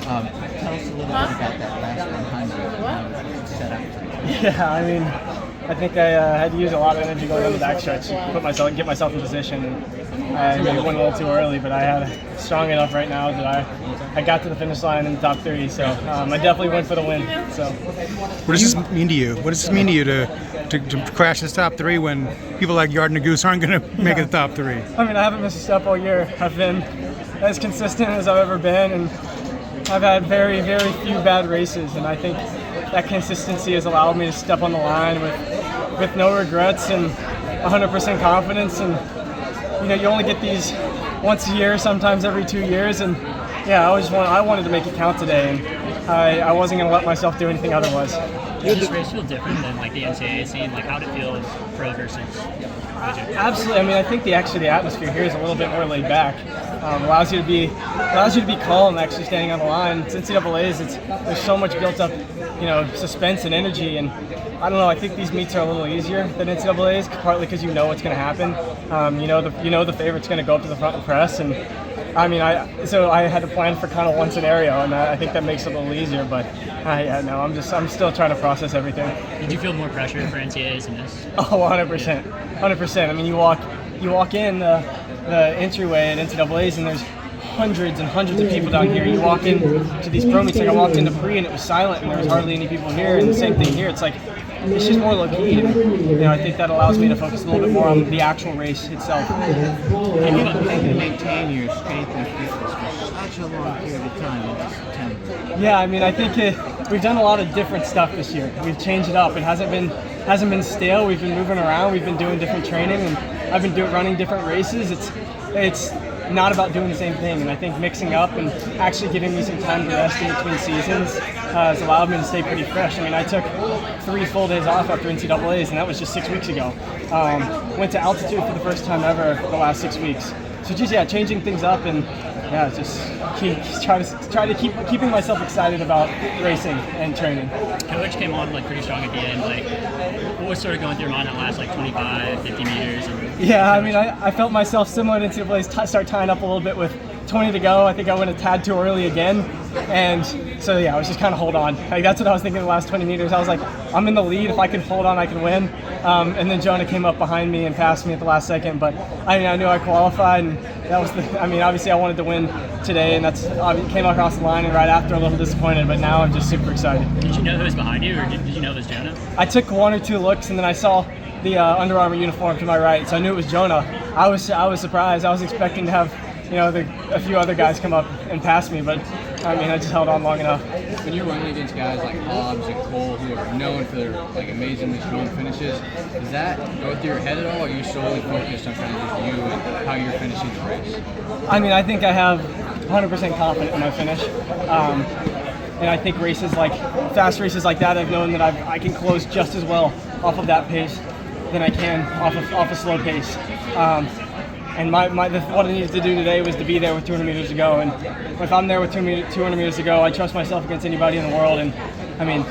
Tell us a little bit about that last 100 setup. Yeah, I mean, I think I had to use a lot of energy going on the backstretch to get myself in position. And I maybe went a little too early, but I had strong enough right now that I got to the finish line in the top 3. So I definitely went for the win. So, what does this mean to you? What does this mean to you to crash this top 3 when people like Yard and Goose aren't going to make it the top 3? I mean, I haven't missed a step all year. I've been as consistent as I've ever been, and I've had very, very few bad races, and I think that consistency has allowed me to step on the line with no regrets and 100% confidence. And you only get these once a year, sometimes every 2 years, and yeah, I wanted to make it count today, and I wasn't going to let myself do anything otherwise. Does this race feel different than like the NCAA scene? Like, how did it feel pro versus collegiate? Absolutely. I mean, I think the atmosphere here is a little bit more laid back. Allows you to be calm actually standing on the line. Since NCAA's, there's so much built up, suspense and energy, and I don't know. I think these meets are a little easier than NCAA's, partly because you know what's going to happen. The favorite's going to go up to the front and press, and I mean, I had to plan for kind of one scenario, and I think that makes it a little easier. But I'm still trying to process everything. Did you feel more pressure for NCAA's in this? Oh, 100%, 100%. I mean, you walk in the entryway at NCAA's, and there's hundreds and hundreds of people down here. You walk into these pro meets, like I walked into pre and it was silent, and there was hardly any people here. And the same thing here. It's like it's just more low key. And, I think that allows me to focus a little bit more on the actual race itself. And you've been able to maintain your strength and fitness for such a long period of time in September. Yeah, I mean, I think we've done a lot of different stuff this year. We've changed it up. It hasn't been stale. We've been moving around. We've been doing different training, and I've been running different races. It's not about doing the same thing, and I think mixing up and actually giving me some time to rest in between seasons has allowed me to stay pretty fresh. I mean, I took 3 full days off after NCAA's, and that was just 6 weeks ago. Went to altitude for the first time ever the last 6 weeks. So just changing things up, and just try to keeping myself excited about racing and training. Coach came on pretty strong at the end. What was sort of going through your mind that last 25, 50 meters? Yeah, I mean, I felt myself similar to NCAA's start tying up a little bit with 20 to go. I think I went a tad too early again, and so I was just kind of hold on. That's what I was thinking the last 20 meters. I was like, I'm in the lead. If I can hold on, I can win. And then Jonah came up behind me and passed me at the last second. But I knew I qualified, and that was obviously I wanted to win today, and that's came across the line. And right after, a little disappointed, but now I'm just super excited. Did you know who was behind you, or did you know it was Jonah? I took 1 or 2 looks, and then I saw the Under Armour uniform to my right, so I knew it was Jonah. I was surprised. I was expecting to have a few other guys come up and pass me, but I just held on long enough. When you're running against guys like Hobbs and Cole, who are known for their amazingly strong finishes, does that go through your head at all, or are you solely focused on kind of just you and how you're finishing the race? I think I have 100% confidence in my finish. And I think fast races like that, I've known that I can close just as well off of that pace than I can off a slow pace. And what I needed to do today was to be there with 200 meters to go. And if I'm there with 200 meters to go, I trust myself against anybody in the world. And the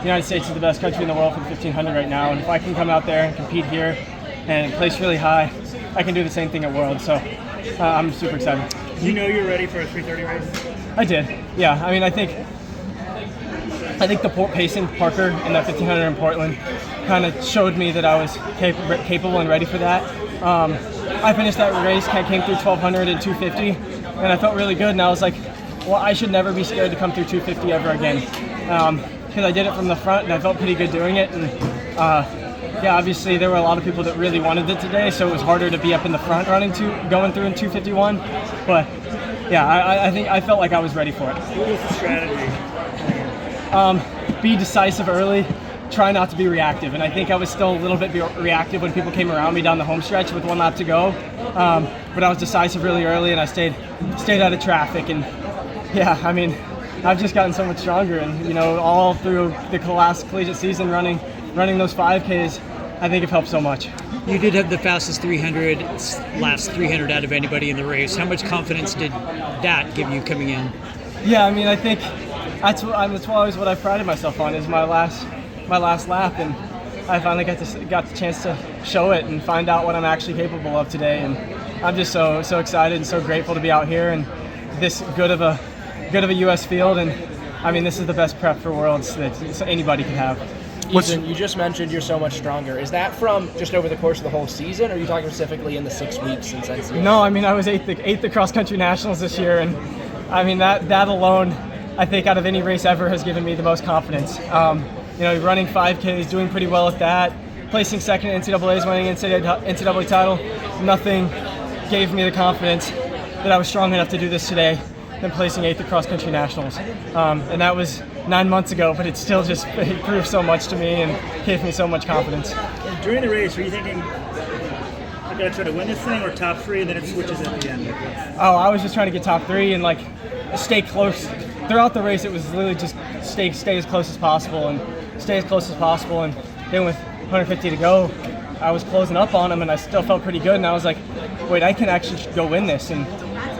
United States is the best country in the world for the 1500 right now. And if I can come out there and compete here and place really high, I can do the same thing at World. So I'm super excited. Do you know you're ready for a 3:30 race? I did. Yeah. I think the pacing Parker in that 1500 in Portland kind of showed me that I was capable and ready for that. I finished that race, came through 1200 and 250, and I felt really good. And I was like, well, I should never be scared to come through 250 ever again, because I did it from the front, and I felt pretty good doing it. And obviously there were a lot of people that really wanted it today, so it was harder to be up in the front going through in 251. But I think I felt like I was ready for it. What was the strategy? Be decisive early, try not to be reactive. And I think I was still a little bit reactive when people came around me down the home stretch with 1 lap to go. But I was decisive really early, and I stayed out of traffic. And I've just gotten so much stronger. And all through the last collegiate season, running those 5Ks, I think it helped so much. You did have the fastest last 300 out of anybody in the race. How much confidence did that give you coming in? Yeah, I think that's always what I prided myself on, is my last lap, and I finally got the chance to show it and find out what I'm actually capable of today. And I'm just so excited and so grateful to be out here and this good of a good of a U.S. field, and I mean, this is the best prep for Worlds that anybody could have. Ethan, you just mentioned you're so much stronger. Is that from just over the course of the whole season, or are you talking specifically in the 6 weeks since NCAA? No, I mean, I was eighth at cross country nationals this year, and I mean that alone, I think out of any race ever, has given me the most confidence. Running 5Ks, doing pretty well at that, placing second at NCAA's, winning NCAA title. Nothing gave me the confidence that I was strong enough to do this today than placing 8th at cross country nationals, and that was 9 months ago. But it still it proved so much to me and gave me so much confidence. During the race, were you thinking, I gotta try to win this thing, or top 3, and then it switches at the end? Oh, I was just trying to get top 3 and stay close. Throughout the race, it was literally just stay as close as possible and stay as close as possible. And then with 150 to go, I was closing up on him, and I still felt pretty good. And I was like, wait, I can actually go win this. And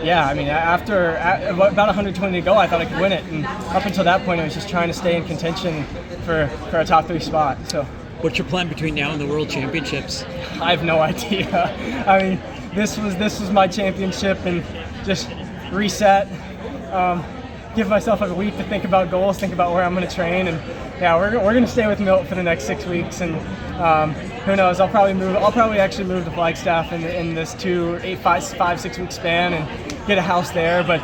yeah, I mean, after about 120 to go, I thought I could win it. And up until that point, I was just trying to stay in contention for a top 3 spot. So, What's your plan between now and the World Championships? I have no idea. I mean, this was my championship, and just reset. Give myself a week to think about goals, think about where I'm going to train, and yeah, we're going to stay with Milt for the next 6 weeks, and who knows? I'll probably actually move to Flagstaff in this 5-6 week span and get a house there, but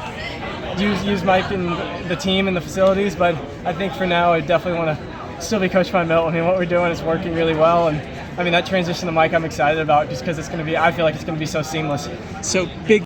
use Mike and the team and the facilities. But I think for now, I definitely want to still be coached by Milt. I mean, what we're doing is working really well, and I mean that transition to Mike, I'm excited about just because I feel like it's going to be so seamless. So big